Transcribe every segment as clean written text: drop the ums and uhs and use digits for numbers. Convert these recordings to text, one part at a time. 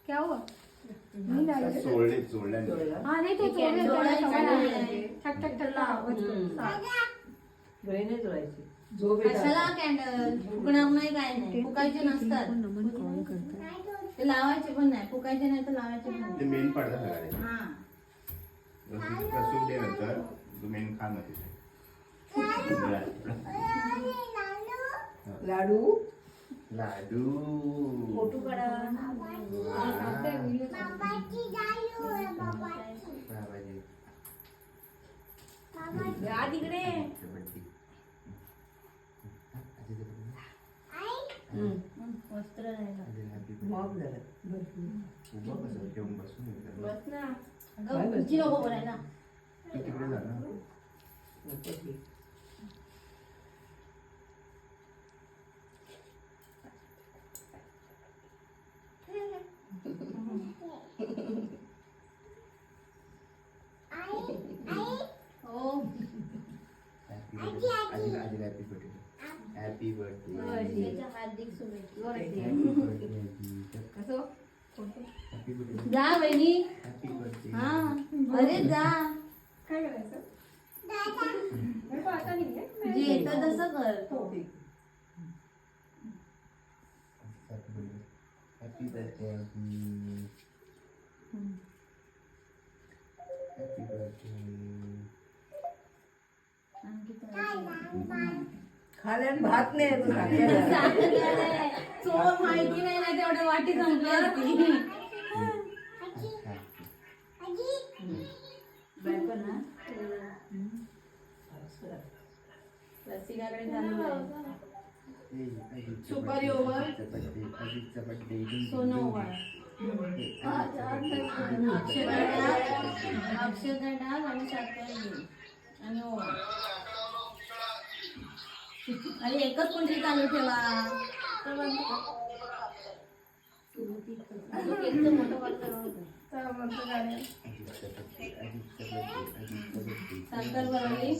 क्या हुआ नहीं डाला सोडला हाँ नहीं तो ठक ठक ठक आवाज नाही जोडायची कशाला कॅन्डल फुकणार नाही काय नाही फुकायचे नसतात ते लावायचे पण नाही फुकायचे नाही तर लावायचे पण नाही. ते मेन पडदा सगळे हा रसून दे नंतर तो मेन खा ना तिथे लाडू लाडू फोटो काढा बाबाजी या तिकडे वस्त्र नाही मॉब झालं बस ना अगं उंची नको बोलायला तिकडे जा ना हॅपी बर्थडे हार्दिक शुभेच्छा हॅपी बर्थडे जा बहिणी हॅपी बर्थडे हा अरे जा काय करायचं आता नाही जे येतं तसं कर हॅपी बर्थडे हॅपी बर्थडे खाल्यान भात नाही येतो चोर माहिती नाही ना तेवढं वाटी संपली असती रसिकाकडे सुपारी ओव्हर सोनं ओव्हर अक्षता डाग आणि साखर आणि ओव्हर अरे एकच कोणती चालू ठेवा साखर बनवली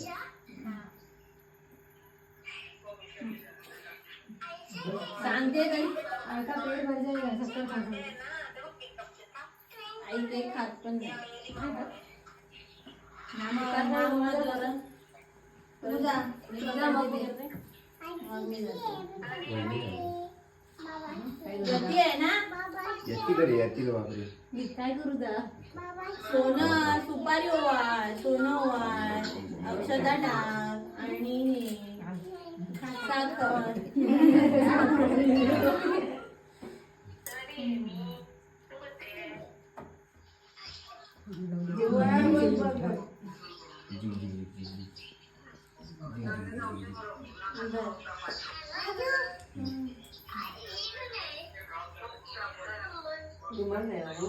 सांगते तरी आता पेट भर जाएगा सबका खाना आई ते खात पण नाही तुझा गती आहे ना येतील बापरे मी काय करू दा सोनं सुपारी ओवाळ सोनं ओवाळ अक्षता टाक आणि साखर रुमाल नाही आणू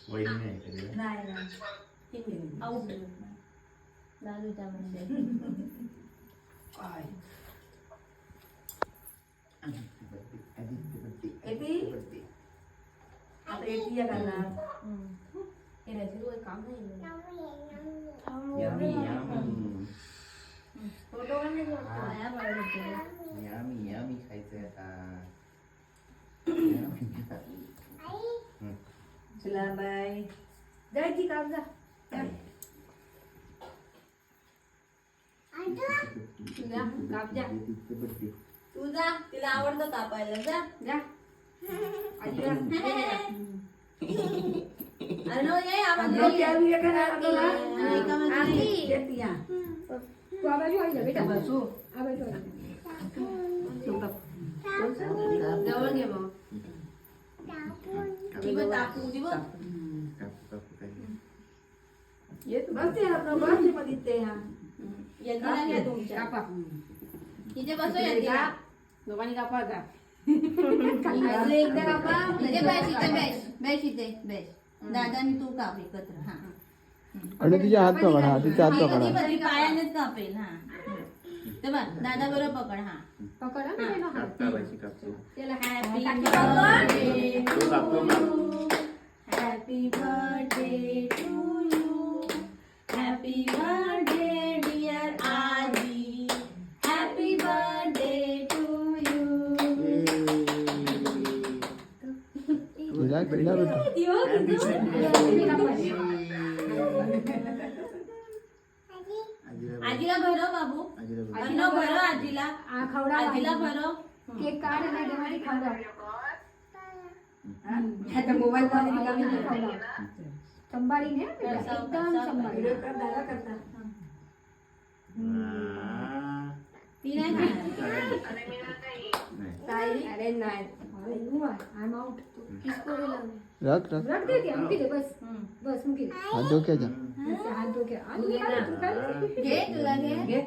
वहिनी नाही आऊट लालूच्या मध्ये आता येते या करणार काम नाही यामी फोटो यामी खायचंय आता चला बाय जायची काम जा तू जा तिला आवडतं कापायला जा जा अरे नो ये आवाज तू आवाज व्हायला बेटा बसू आवाज व्हायला जवळ घे मग दिवस तापू दिवस बसते बसते मध्ये ते हा यंत्रणा घ्या तुमच्या कापा इथे बसो यंत्रणा दोघांनी कापा जा एकदा कापा इथे बॅश इथे बॅश बॅश इथे बॅश दादा आणि तू काप एकत्र हा आणि तिचे हात पकडा हा तिचे हात पकडा कधी पायानेच कापेल हा ते बघ दादा बरोबर पकड हा पकडा ना त्याला happy birthday happy birthday to you happy birthday dear आजी काय केला बेटा आजीला भरव बाबू आजीला भरव आजीला आजीला भरव केक काढ नाही देवानी खावडा आता मोबाईल मध्ये संभाळी ने एकदम संभाळी ती नाही खाणार अरे नाही आय एम आउट किसको बोला रख रख रख दे मुकी दे बस बस मुकी दे हात धोक्याच्या हात धो के आणि घे तुला घे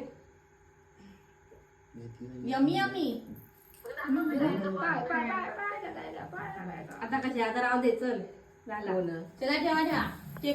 यमी यमी आता कशी आता राहू दे चल झाला चला ठेवा ठेवा